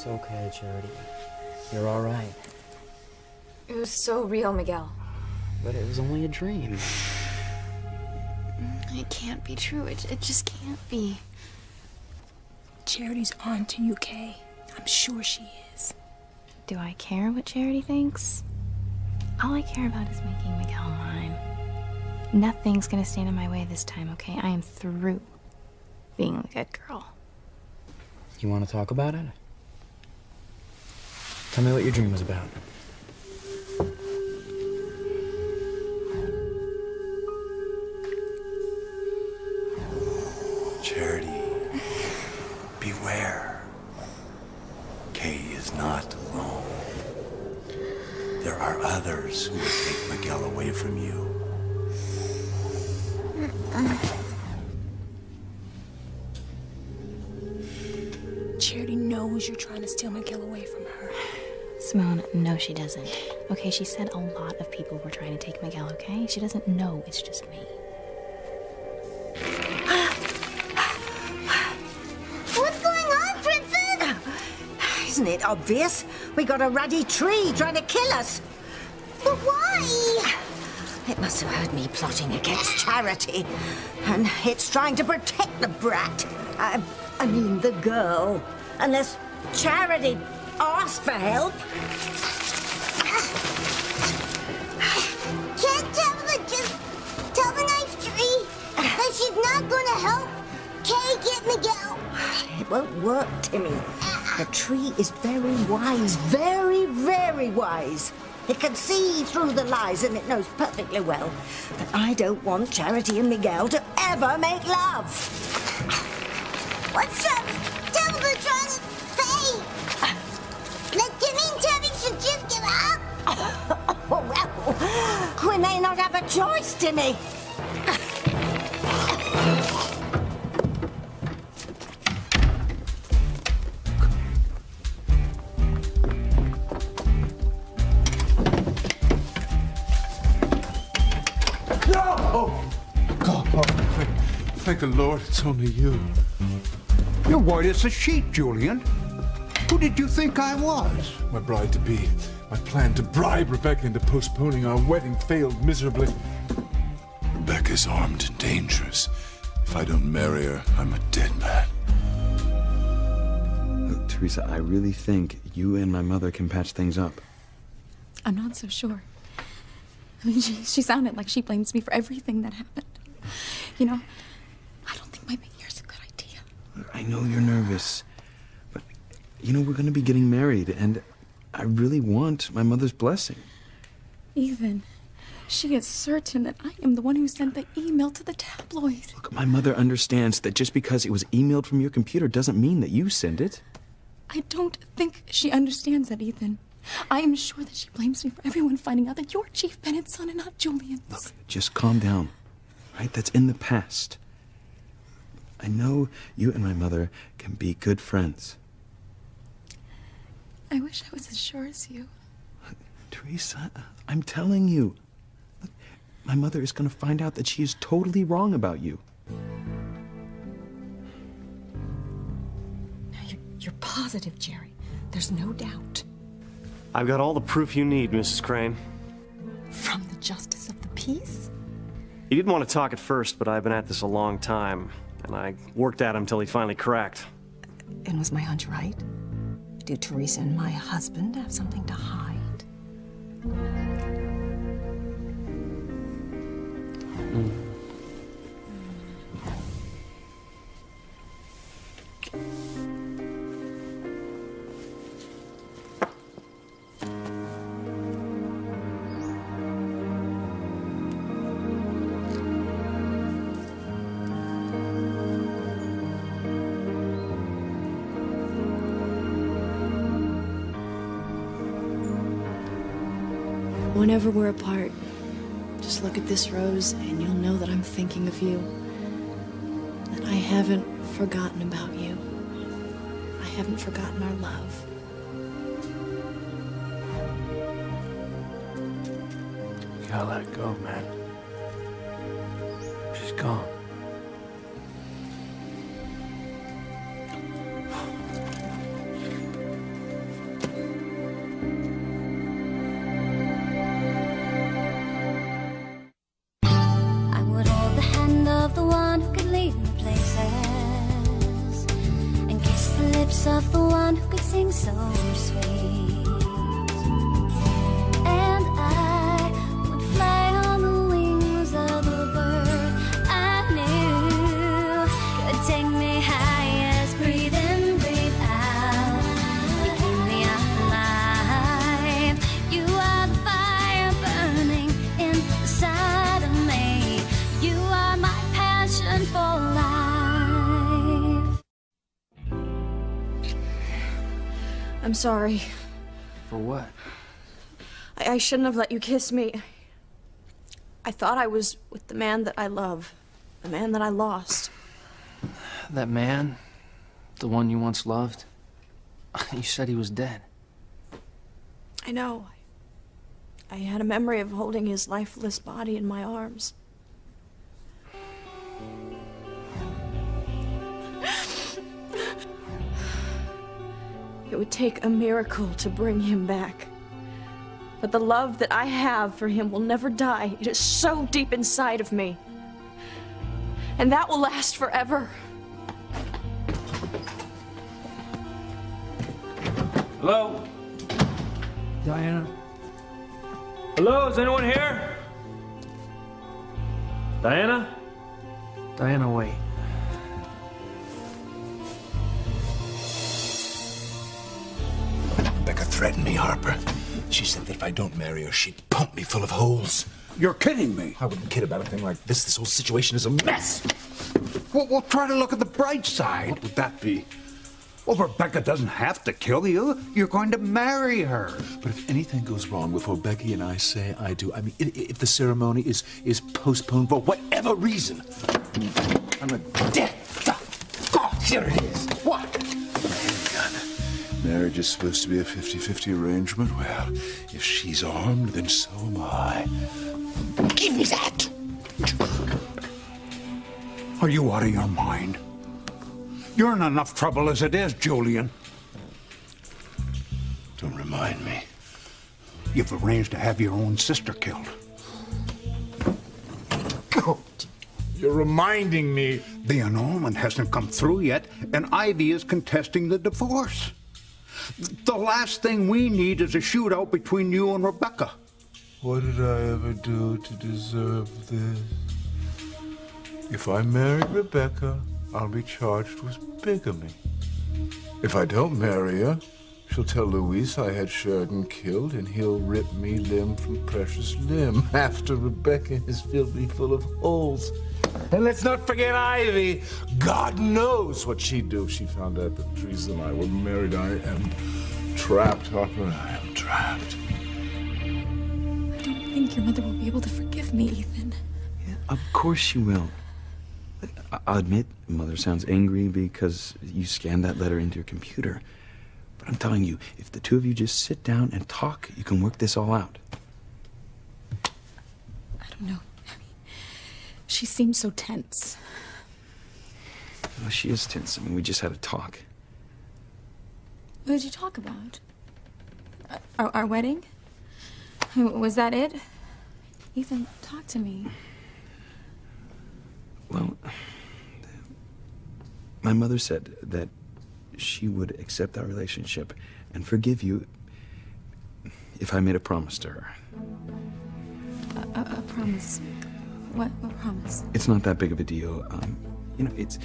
It's okay, Charity. You're all right. It was so real, Miguel. But it was only a dream. It can't be true. It just can't be. Charity's on to you, Kay. I'm sure she is. Do I care what Charity thinks? All I care about is making Miguel mine. Nothing's gonna stand in my way this time, okay? I am through being the good girl. You want to talk about it? Tell me what your dream was about. Charity, beware. Kay is not alone. There are others who will take Miguel away from you. Charity knows you're trying to steal Miguel away from her. Simone, no she doesn't. Okay, she said a lot of people were trying to take Miguel, okay? She doesn't know it's just me. What's going on, Princess? Isn't it obvious? We got a ruddy tree trying to kill us. But why? It must have heard me plotting against Charity. And it's trying to protect the brat. I mean, the girl. Unless Charity asked for help. Can't Tabitha just tell the nice tree that she's not gonna help Kay get Miguel? It won't work, Timmy. The tree is very wise. Very, very wise. It can see through the lies, and it knows perfectly well that I don't want Charity and Miguel to ever make love. What's Tabitha trying to say? That Timmy and Tabby should just give up? Oh, well, we may not have a choice, Timmy. Thank the Lord it's only you. You're white as a sheet, Julian. Who did you think I was? My bride-to-be. My plan to bribe Rebecca into postponing our wedding failed miserably. Rebecca's armed and dangerous. If I don't marry her, I'm a dead man. Look, Teresa, I really think you and my mother can patch things up. I'm not so sure. I mean, she sounded like she blames me for everything that happened. You know, I don't think my being here's a good idea. Look, I know you're nervous, but, you know, we're going to be getting married, and I really want my mother's blessing. Ethan, she is certain that I am the one who sent the email to the tabloids. Look, my mother understands that just because it was emailed from your computer doesn't mean that you sent it. I don't think she understands that, Ethan. I am sure that she blames me for everyone finding out that you're Chief Bennett's son and not Julian's. Look, just calm down, right? That's in the past. I know you and my mother can be good friends. I wish I was as sure as you. Teresa, I'm telling you. Look, my mother is going to find out that she is totally wrong about you. You're positive, Jerry. There's no doubt. I've got all the proof you need, Mrs. Crane. From the Justice of the Peace? He didn't want to talk at first, but I've been at this a long time, and I worked at him till he finally cracked. And was my hunch right? Do Teresa and my husband have something to hide? Whenever we're apart, just look at this rose and you'll know that I'm thinking of you. That I haven't forgotten about you. I haven't forgotten our love. You gotta let it go, man. She's gone. lips of the one who could sing so sweet. And I would fly on the wings of the bird I knew could take me highest. Breathe in, breathe out. You keep me alive. You are the fire burning inside of me. You are my passion for life. I'm sorry. For what? I shouldn't have let you kiss me. I thought I was with the man that I love, the man that I lost. That man? The one you once loved? You said he was dead. I know. I had a memory of holding his lifeless body in my arms. It would take a miracle to bring him back. But the love that I have for him will never die. It is so deep inside of me. And that will last forever. Hello? Diana? Hello, is anyone here? Diana? Diana, wait. Rebecca threatened me, Harper. She said that if I don't marry her, she'd pump me full of holes. You're kidding me. I wouldn't kid about a thing like this. This whole situation is a mess. We'll try to look at the bright side. What would that be? Well, Rebecca doesn't have to kill you. You're going to marry her. But if anything goes wrong before Becky and I say I do, I mean, if the ceremony is postponed for whatever reason, I'm a dead duck. God, here it is. What? Marriage is supposed to be a 50-50 arrangement. Well, if she's armed, then so am I. Give me that! Are you out of your mind? You're in enough trouble as it is, Julian. Don't remind me. You've arranged to have your own sister killed. God, you're reminding me. The annulment hasn't come through yet, and Ivy is contesting the divorce. The last thing we need is a shootout between you and Rebecca. What did I ever do to deserve this? If I marry Rebecca, I'll be charged with bigamy. If I don't marry her, she'll tell Luis I had Sheridan killed, and he'll rip me limb from precious limb after Rebecca has filled me full of holes. And let's not forget Ivy. God knows what she'd do if she found out that Teresa and I were married. I am trapped, Harper. I am trapped. I don't think your mother will be able to forgive me, Ethan. Yeah, of course she will. I'll admit, Mother sounds angry because you scanned that letter into your computer. But I'm telling you, if the two of you just sit down and talk, you can work this all out. I don't know. She seems so tense. Well, she is tense. I mean, we just had a talk. What did you talk about? Our wedding? Was that it? Ethan, talk to me. Well, my mother said that she would accept our relationship and forgive you if I made a promise to her. A promise? What promise? It's not that big of a deal. You know, it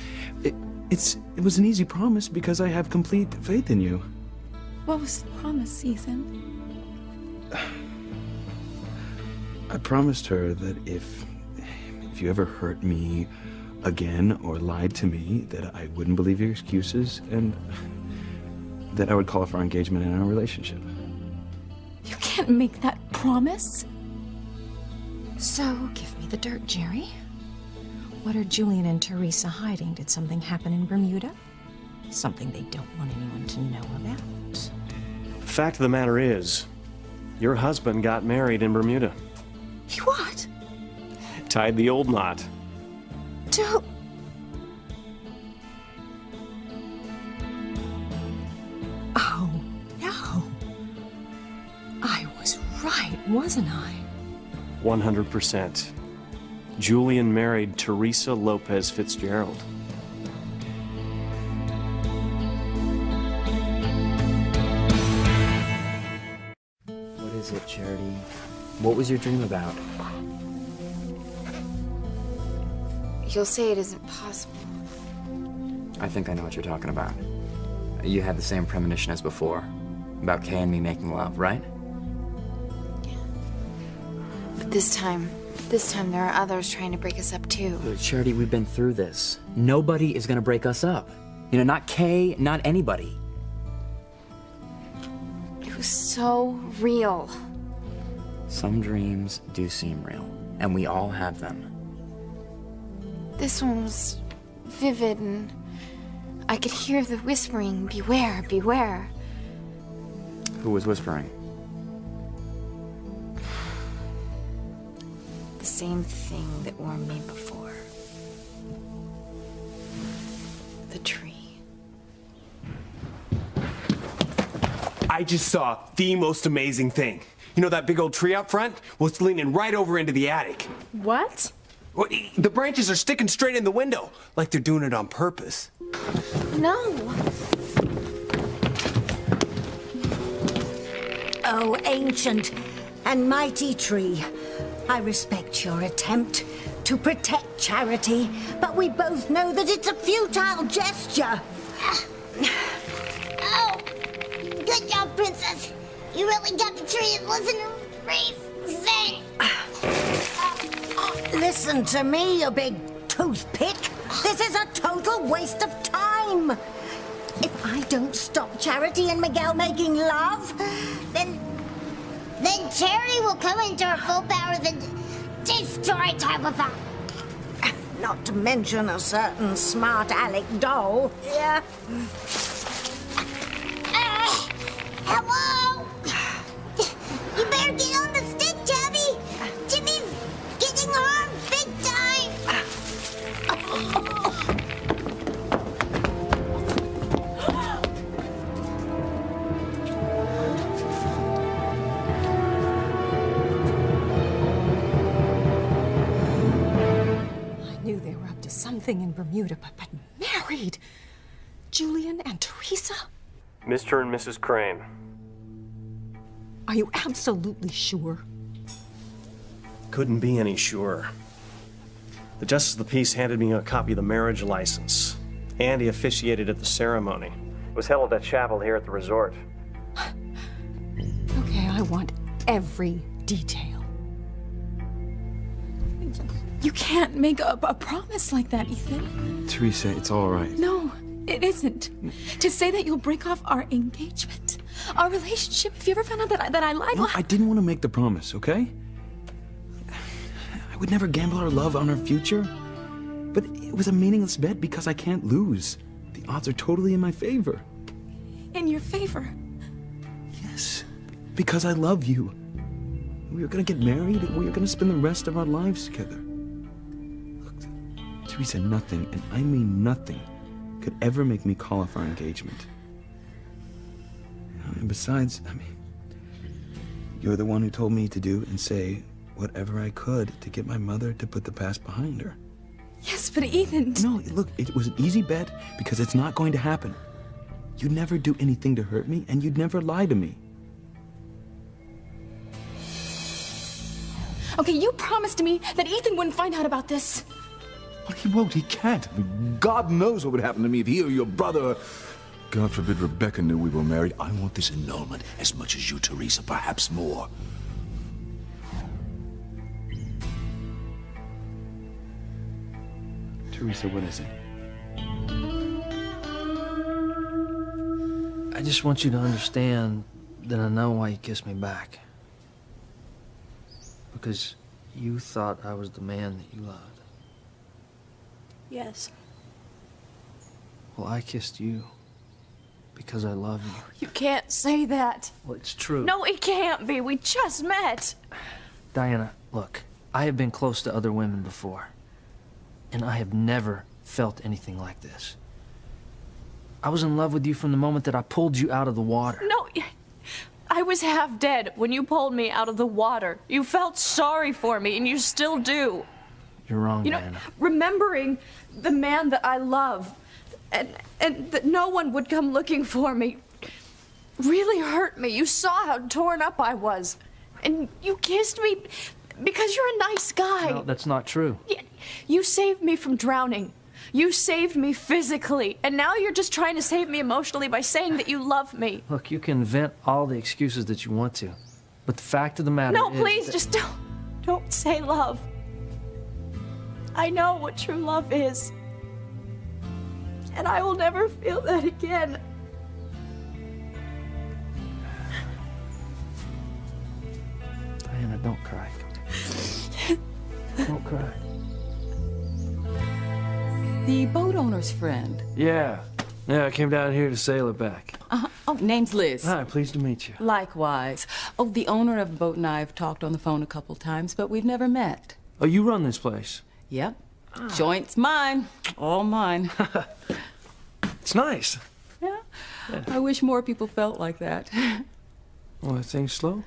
was an easy promise because I have complete faith in you. What was the promise, Ethan? I promised her that if you ever hurt me again or lied to me, that I wouldn't believe your excuses and that I would call for our engagement in our relationship. You can't make that promise. So, give me the dirt, Jerry. What are Julian and Teresa hiding? Did something happen in Bermuda? Something they don't want anyone to know about. Fact of the matter is, your husband got married in Bermuda. What? Tied the old knot. To... Oh, no. I was right, wasn't I? 100%. Julian married Teresa Lopez Fitzgerald. is it, Charity? What was your dream about? You'll say it isn't possible. I think I know what you're talking about. You had the same premonition as before, about Kay and me making love, right? But this time there are others trying to break us up too. But Charity, we've been through this. Nobody is gonna break us up. You know, not Kay, not anybody. It was so real. Some dreams do seem real, and we all have them. This one was vivid, and I could hear the whispering, beware, beware. Who was whispering? The same thing that warned me before. The tree. I just saw the most amazing thing. You know that big old tree out front? Well, it's leaning right over into the attic. What? Well, the branches are sticking straight in the window, like they're doing it on purpose. No. Oh, ancient and mighty tree, I respect your attempt to protect Charity, but we both know that it's a futile gesture. Oh, good job, Princess. You really got the tree and listened to Reese sing. Listen to me, you big toothpick. This is a total waste of time. If I don't stop Charity and Miguel making love, then Charity will come into her full powers and destroy Tabitha. Not to mention a certain smart Alec doll. Yeah. Hello? You better get on the stick, Tabby. Jimmy's getting harmed big time. I knew they were up to something in Bermuda, but married? Julian and Teresa? Mr. and Mrs. Crane. Are you absolutely sure? Couldn't be any surer. The Justice of the Peace handed me a copy of the marriage license, and he officiated at the ceremony. It was held at chapel here at the resort. Okay, I want every detail. You can't make a promise like that, Ethan. Teresa, it's all right. No, it isn't. To say that you'll break off our engagement, our relationship, if you ever found out that I lied. No, I didn't want to make the promise, okay? I would never gamble our love on our future. But it was a meaningless bet because I can't lose. The odds are totally in my favor. In your favor? Yes, because I love you. We were gonna get married, and we were gonna spend the rest of our lives together. Look, Teresa, nothing, and I mean nothing, could ever make me call off our engagement. And besides, I mean, you're the one who told me to do and say whatever I could to get my mother to put the past behind her. Yes, but Ethan... No, look, it was an easy bet because it's not going to happen. You'd never do anything to hurt me, and you'd never lie to me. Okay, you promised me that Ethan wouldn't find out about this. Well, he won't. He can't. I mean, God knows what would happen to me if he or your brother... God forbid Rebecca knew we were married. I want this annulment as much as you, Teresa, perhaps more. Teresa, what is it? I just want you to understand that I know why you kissed me back. Because you thought I was the man that you loved. Yes. Well, I kissed you because I love you. You can't say that. Well, it's true. No, it can't be. We just met. Diana, look, I have been close to other women before, and I have never felt anything like this. I was in love with you from the moment that I pulled you out of the water. No, I was half dead when you pulled me out of the water. You felt sorry for me, and you still do. You're wrong, You know, Diana. remembering the man that I love, and that no one would come looking for me, really hurt me. You saw how torn up I was. And you kissed me because you're a nice guy. No, that's not true. You saved me from drowning. You saved me physically. And now you're just trying to save me emotionally by saying that you love me. Look, you can vent all the excuses that you want to. But the fact of the matter No, is please, that- just don't say love. I know what true love is. And I will never feel that again. Diana, don't cry. Don't cry. The boat owner's friend. Yeah. Yeah, I came down here to sail it back. Oh, name's Liz. Hi, pleased to meet you. Likewise. Oh, the owner of the boat and I have talked on the phone a couple times, but we've never met. Oh, you run this place? Yep. Joint's mine. All mine. It's nice. Yeah. I wish more people felt like that. Well, are things slow?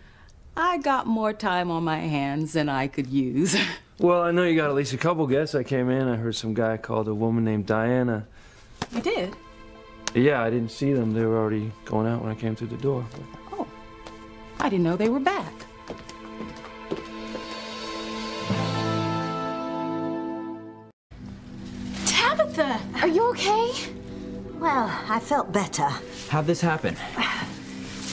I got more time on my hands than I could use. Well, I know you got at least a couple guests. I came in, I heard some guy called a woman named Diana. You did? Yeah, I didn't see them. They were already going out when I came through the door. Oh. I didn't know they were back. Tabitha, are you okay? Well, I felt better. How'd this happen?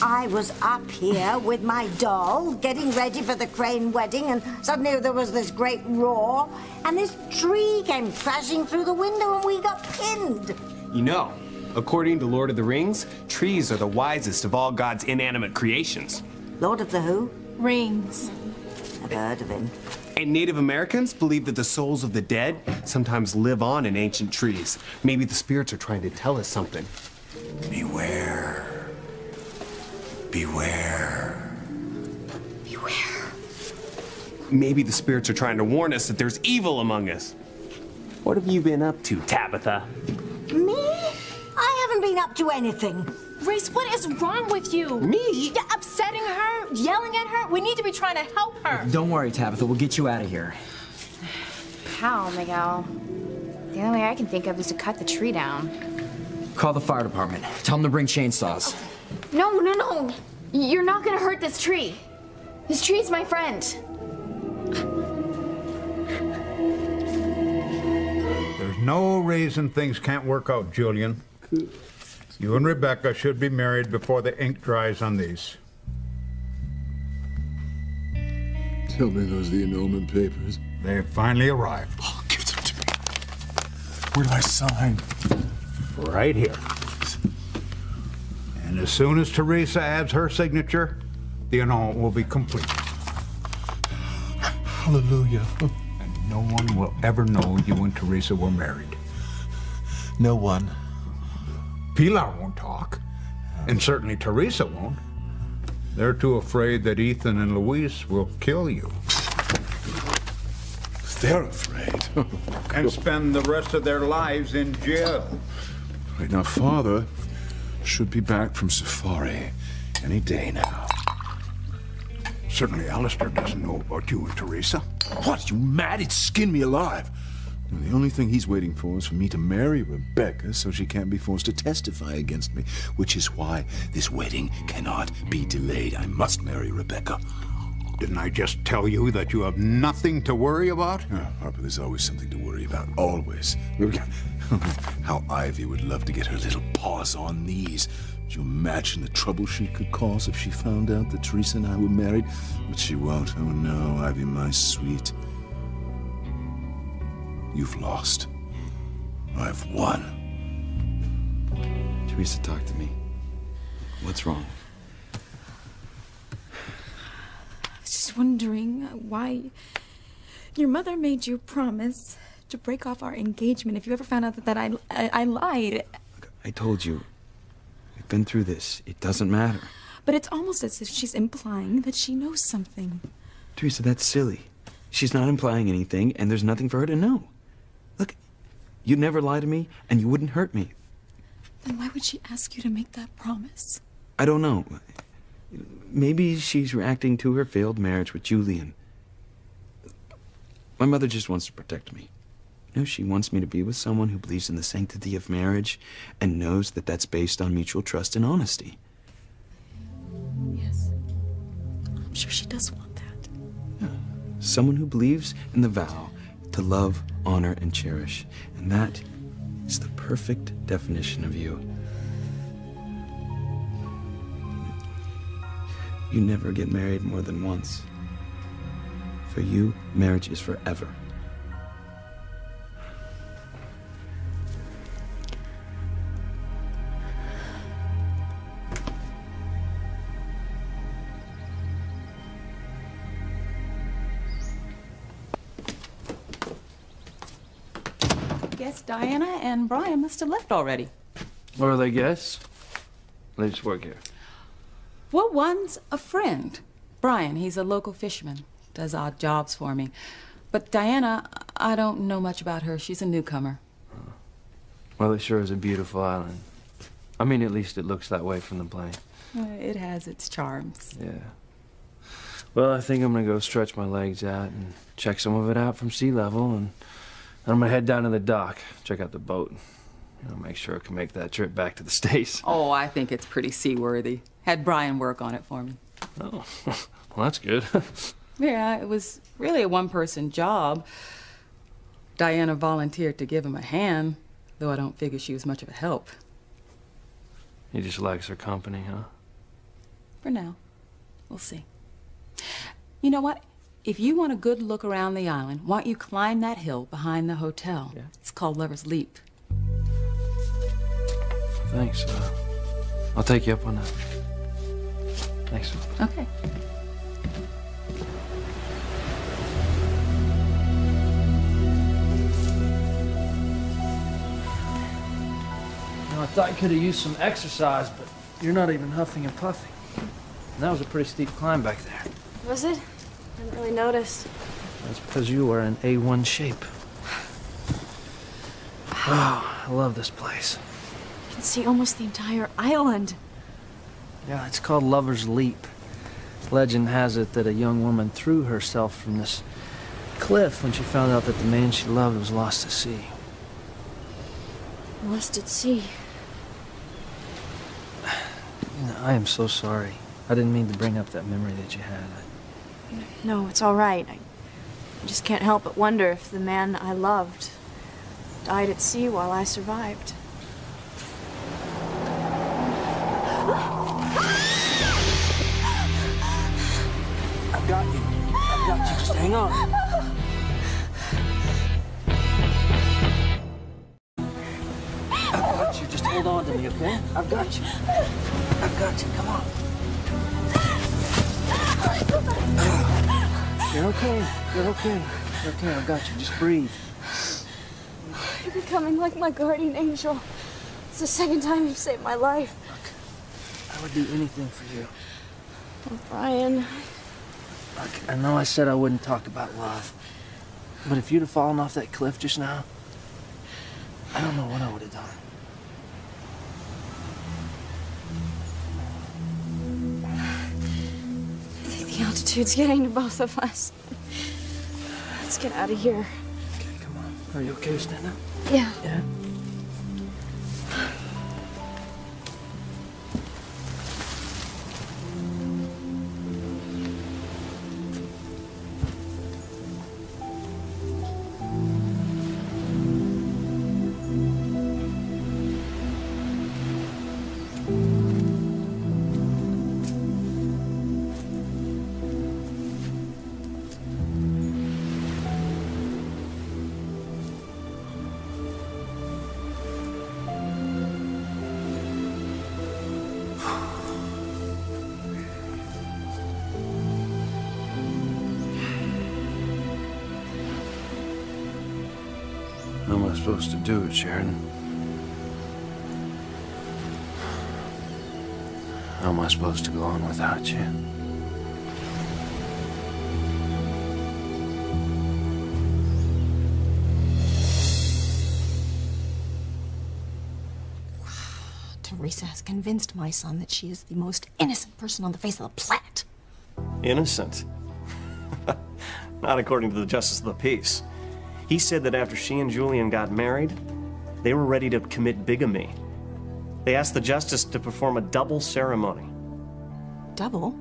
I was up here with my doll, getting ready for the Crane wedding, and suddenly there was this great roar, and this tree came crashing through the window, and we got pinned. You know, according to Lord of the Rings, trees are the wisest of all God's inanimate creations. Lord of the who? Rings. Never heard of him. And Native Americans believe that the souls of the dead sometimes live on in ancient trees. Maybe the spirits are trying to tell us something. Beware. Beware. Beware. Maybe the spirits are trying to warn us that there's evil among us. What have you been up to, Tabitha? Me? I haven't been up to anything. Reese, what is wrong with you? Me? You're upsetting her, yelling at her. We need to be trying to help her. Don't worry, Tabitha. We'll get you out of here. How, Miguel? The only way I can think of is to cut the tree down. Call the fire department. Tell them to bring chainsaws. No, no, no. You're not gonna hurt this tree. This tree's my friend. There's no reason things can't work out, Julian. You and Rebecca should be married before the ink dries on these. Tell me those are the annulment papers. They've finally arrived. Oh, give them to me. Where do I sign? Right here. And as soon as Teresa adds her signature, the annulment will be complete. Hallelujah. And no one will ever know you and Teresa were married. No one. Pilar won't talk, and certainly Teresa won't. They're too afraid that Ethan and Luis will kill you. They're afraid. And spend the rest of their lives in jail. Right now, Father should be back from safari any day now. Certainly Alistair doesn't know about you and Teresa. What, you mad? He'd skin me alive. The only thing he's waiting for is for me to marry Rebecca so she can't be forced to testify against me, which is why this wedding cannot be delayed. I must marry Rebecca. Didn't I just tell you that you have nothing to worry about? Harper, there's always something to worry about. Always. How Ivy would love to get her little paws on these. Could you imagine the trouble she could cause if she found out that Teresa and I were married? But she won't. Oh no, Ivy, my sweet. You've lost. I've won. Teresa, talk to me. What's wrong? I was just wondering why your mother made you promise to break off our engagement if you ever found out that I lied. I told you. We've been through this. It doesn't matter. But it's almost as if she's implying that she knows something. Teresa, that's silly. She's not implying anything, and there's nothing for her to know. Look, you'd never lie to me, and you wouldn't hurt me. Then why would she ask you to make that promise? I don't know. Maybe she's reacting to her failed marriage with Julian. My mother just wants to protect me. You know, she wants me to be with someone who believes in the sanctity of marriage and knows that that's based on mutual trust and honesty. Yes. sure she does want that. Someone who believes in the vow to love, honor, and cherish. And that is the perfect definition of you. You never get married more than once. For you, marriage is forever. Guess Diana and Brian must have left already. Where are they guests? They just work here. Well, one's a friend. Brian, he's a local fisherman. Does odd jobs for me. But Diana, I don't know much about her. She's a newcomer. Well, it sure is a beautiful island. I mean, at least it looks that way from the plane. It has its charms. Yeah. Well, I think I'm gonna go stretch my legs out and check some of it out from sea level, and then I'm gonna head down to the dock, check out the boat. Make sure I can make that trip back to the States. Oh, I think it's pretty seaworthy. Had Brian work on it for me. Oh, well, that's good. Yeah, it was really a one-person job. Diana volunteered to give him a hand, though I don't figure she was much of a help. He just likes her company, huh? For now. We'll see. You know what? If you want a good look around the island, why don't you climb that hill behind the hotel? Yeah. It's called Lover's Leap. Thanks. I'll take you up on that. Thanks. Okay. I thought you could have used some exercise, but you're not even huffing and puffing. And that was a pretty steep climb back there. Was it? I didn't really notice. That's because you are in A1 shape. Oh, I love this place. You can see almost the entire island. Yeah, it's called Lover's Leap. Legend has it that a young woman threw herself from this cliff when she found out that the man she loved was lost at sea. Lost at sea. You know, I am so sorry. I didn't mean to bring up that memory that you had. No, it's all right. I just can't help but wonder if the man I loved died at sea while I survived. I've got you. I've got you. Just hang on. I've got you. Just hold on to me, okay? I've got you. I've got you. Come on. You're okay. You're okay. You're okay. I've got you. Just breathe. You're becoming like my guardian angel. It's the second time you've saved my life. Look, I would do anything for you. Oh, Brian. Look, I know I said I wouldn't talk about love, but if you'd have fallen off that cliff just now, I don't know what I would have done. I think the altitude's getting to both of us. Let's get out of here. Okay, come on. Are you okay to stand up? Yeah. Yeah? How am I supposed to do it, Sheridan? How am I supposed to go on without you? Teresa has convinced my son that she is the most innocent person on the face of the planet. Innocent? Not according to the Justice of the Peace. He said that after she and Julian got married, they were ready to commit bigamy. They asked the justice to perform a double ceremony. Double?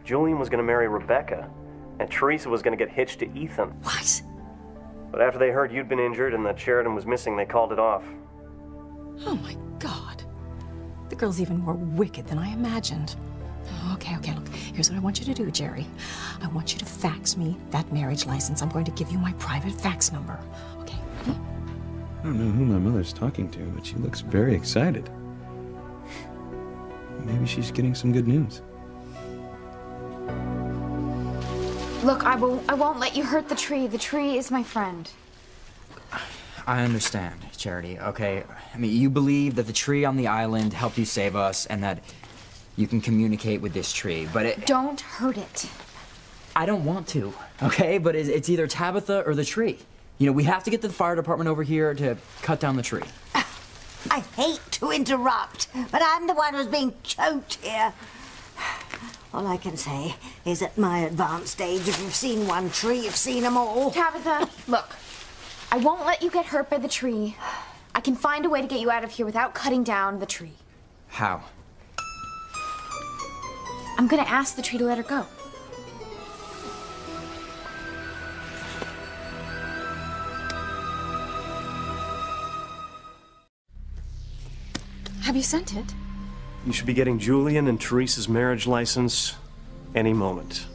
Julian was going to marry Rebecca, and Teresa was going to get hitched to Ethan. What? But after they heard you'd been injured and that Sheridan was missing, they called it off. Oh my God. The girl's even more wicked than I imagined. Okay, look. Here's what I want you to do, Jerry. I want you to fax me that marriage license. I'm going to give you my private fax number. Okay, ready? I don't know who my mother's talking to, but she looks very excited. Maybe she's getting some good news. Look, I won't let you hurt the tree. The tree is my friend. I understand, Charity, okay? I mean, you believe that the tree on the island helped you save us and that you can communicate with this tree, but it... Don't hurt it. I don't want to, okay? But it's either Tabitha or the tree. You know, we have to get the fire department over here to cut down the tree. I hate to interrupt, but I'm the one who's being choked here. All I can say is at my advanced age, if you've seen one tree, you've seen them all. Tabitha, look. I won't let you get hurt by the tree. I can find a way to get you out of here without cutting down the tree. How? I'm gonna ask the tree to let her go. Have you sent it? You should be getting Julian and Teresa's marriage license any moment.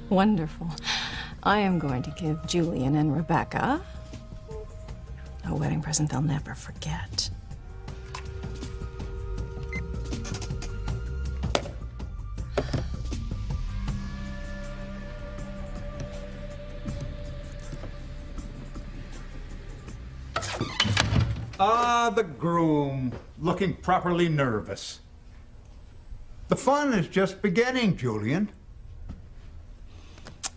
Wonderful. I am going to give Julian and Rebecca a wedding present they'll never forget. Ah, the groom, looking properly nervous. The fun is just beginning, Julian.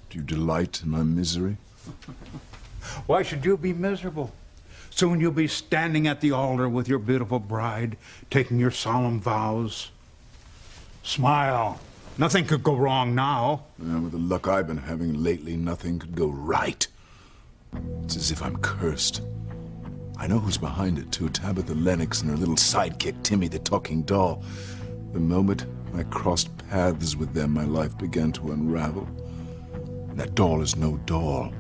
Do you delight in my misery? Why should you be miserable? Soon you'll be standing at the altar with your beautiful bride, taking your solemn vows. Smile. Nothing could go wrong now. With the luck I've been having lately, nothing could go right. It's as if I'm cursed. I know who's behind it, too. Tabitha Lennox and her little sidekick, Timmy the talking doll. The moment I crossed paths with them, my life began to unravel. That doll is no doll.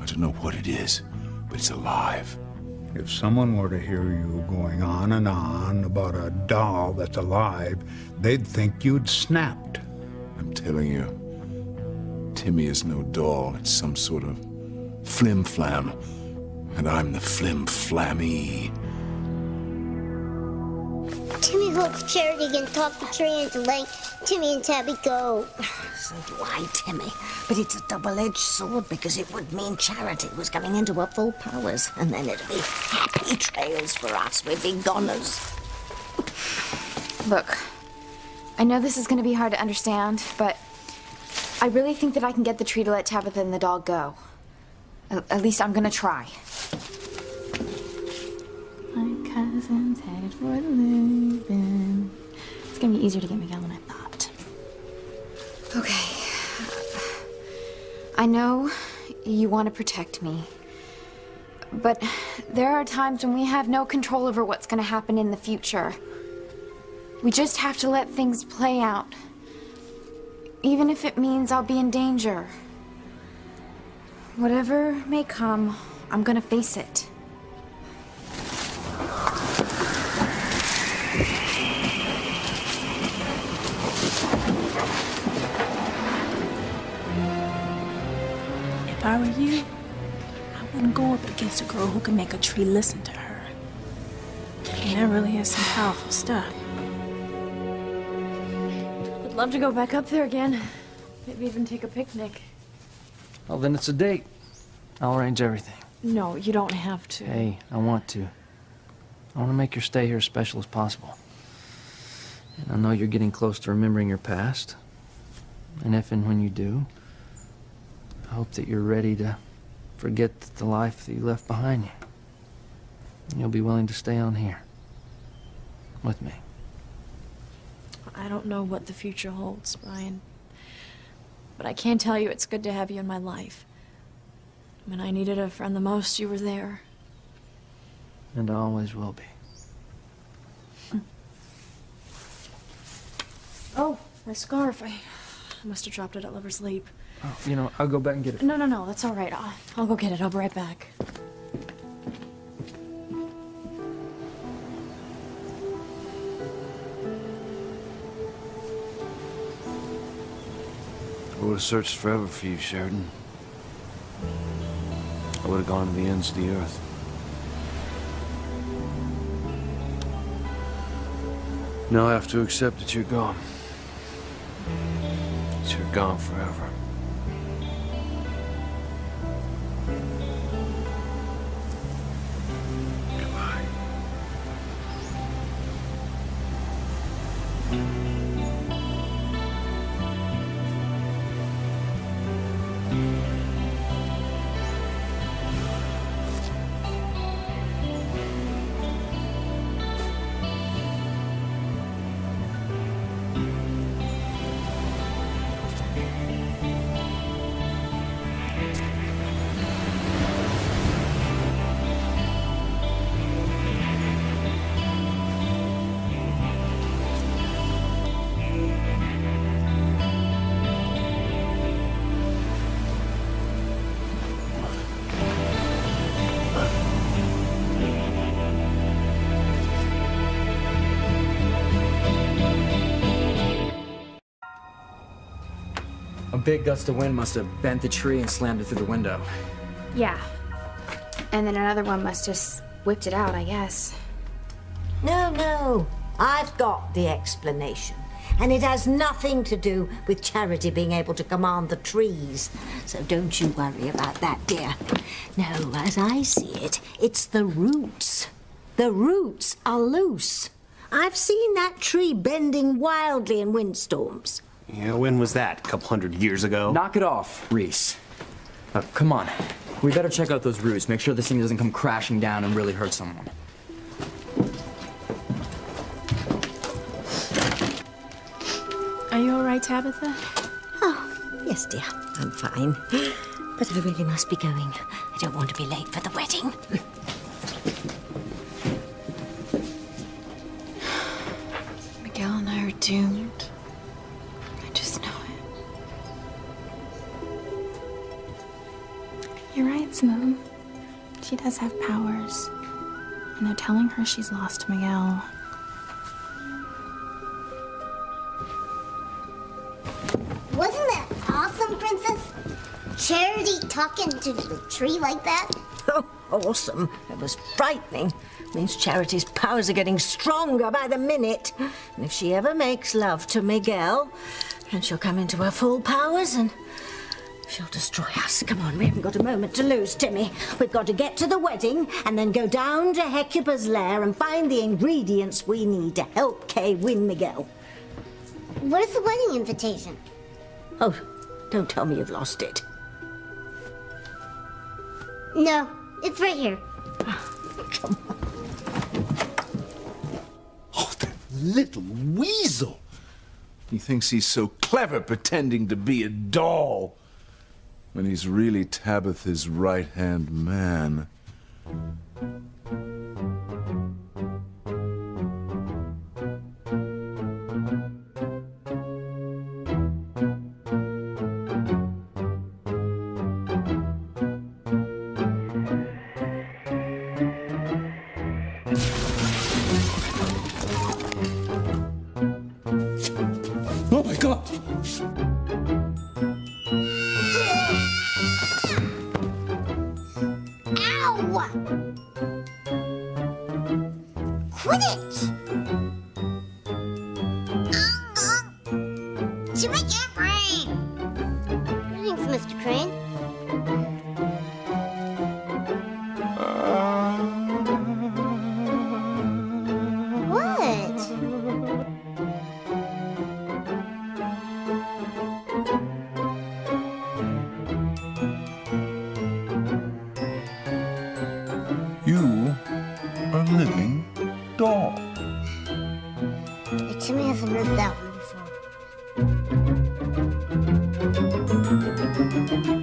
I don't know what it is, but it's alive. If someone were to hear you going on and on about a doll that's alive, they'd think you'd snapped. I'm telling you, Timmy is no doll. It's some sort of flim-flam. And I'm the flim-flammy. Timmy hopes Charity can talk the tree into letting Timmy and Tabby go. So do I, Timmy. But it's a double-edged sword because it would mean Charity was coming into her full powers. And then it'd be happy trails for us. We'd be goners. Look, I know this is going to be hard to understand, but I really think that I can get the tree to let Tabitha and the dog go. At least I'm going to try. My cousin's headed for the Lubin. It's going to be easier to get Miguel than I thought. Okay. I know you want to protect me. But there are times when we have no control over what's going to happen in the future. We just have to let things play out. Even if it means I'll be in danger. Whatever may come, I'm gonna face it. If I were you, I wouldn't go up against a girl who can make a tree listen to her. And that really is some powerful stuff. I'd love to go back up there again. Maybe even take a picnic. Well, then it's a date. I'll arrange everything. No, you don't have to. Hey, I want to. I want to make your stay here as special as possible. And I know you're getting close to remembering your past. And if and when you do, I hope that you're ready to forget the life that you left behind you. And you'll be willing to stay on here. With me. I don't know what the future holds, Brian. But I can tell you it's good to have you in my life. When I needed a friend the most, you were there. And I always will be. Oh, my scarf. I I must have dropped it at Lover's Leap. Oh, you know, I'll go back and get it. No, that's all right. I'll go get it. I'll be right back. I would have searched forever for you, Sheridan. I would have gone to the ends of the earth. Now I have to accept that you're gone. That you're gone forever. Goodbye. A big gust of wind must have bent the tree and slammed it through the window. Yeah. And then another one must have whipped it out, I guess. No. I've got the explanation. And it has nothing to do with Charity being able to command the trees. So don't you worry about that, dear. No, as I see it, it's the roots. The roots are loose. I've seen that tree bending wildly in windstorms. Yeah, when was that? A couple hundred years ago? Knock it off, Reese. Come on. We better check out those roots. Make sure this thing doesn't come crashing down and really hurt someone. Are you all right, Tabitha? Oh, yes, dear. I'm fine. But I really must be going. I don't want to be late for the wedding. Miguel and I are doomed. I just know it. You're right, Simone. She does have powers. And they're telling her she's lost Miguel. Wasn't that awesome, Princess? Charity talking to the tree like that? Oh, awesome. It was frightening. Means Charity's powers are getting stronger by the minute. And if she ever makes love to Miguel, then she'll come into her full powers and she'll destroy us. Come on, we haven't got a moment to lose, Timmy. We've got to get to the wedding and then go down to Hecuba's lair and find the ingredients we need to help Kay win Miguel. What is the wedding invitation? Oh, don't tell me you've lost it. No, it's right here. Come on. Little weasel. He thinks he's so clever pretending to be a doll when he's really Tabitha's right-hand man. Oh my God! Ow! Quit it! To make your brain! Thanks, Mr. Crane. What? You are a living doll. Timmy hasn't heard that one before.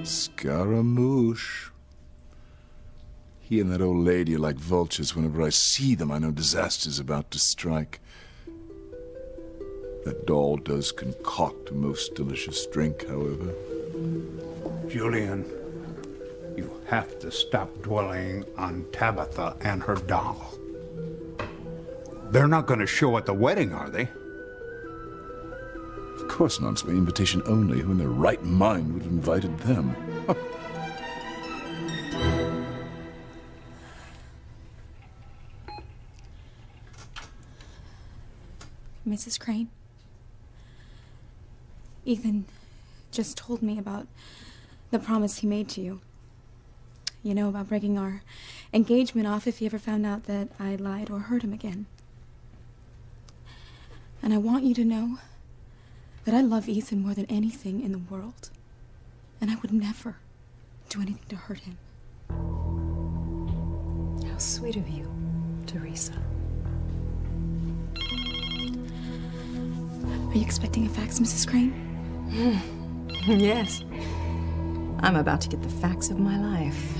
Scaramouche. He and that old lady are like vultures. Whenever I see them, I know disaster's about to strike. That doll does concoct a most delicious drink, however. Julian, you have to stop dwelling on Tabitha and her doll. They're not going to show at the wedding, are they? Of course not. It's by invitation only. Who in their right mind would have invited them? Mrs. Crane, Ethan just told me about the promise he made to you. You know, about breaking our engagement off if he ever found out that I lied or hurt him again. And I want you to know that I love Ethan more than anything in the world. And I would never do anything to hurt him. How sweet of you, Teresa. Are you expecting a fax, Mrs. Crane? Yes. I'm about to get the facts of my life.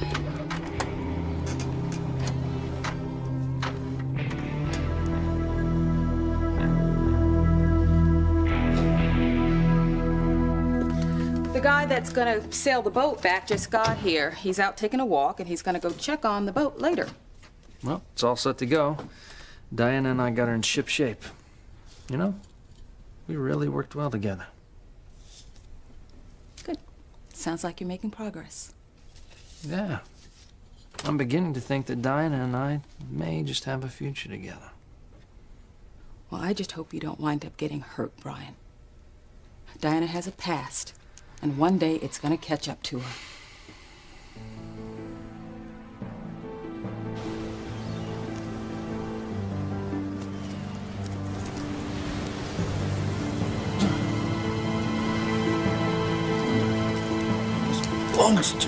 The guy that's gonna sail the boat back just got here. He's out taking a walk, and he's gonna go check on the boat later. Well, it's all set to go. Diana and I got her in ship shape. You know, we really worked well together. Good. Sounds like you're making progress. Yeah. I'm beginning to think that Diana and I may just have a future together. Well, I just hope you don't wind up getting hurt, Brian. Diana has a past, and one day it's gonna catch up to her. Belongs to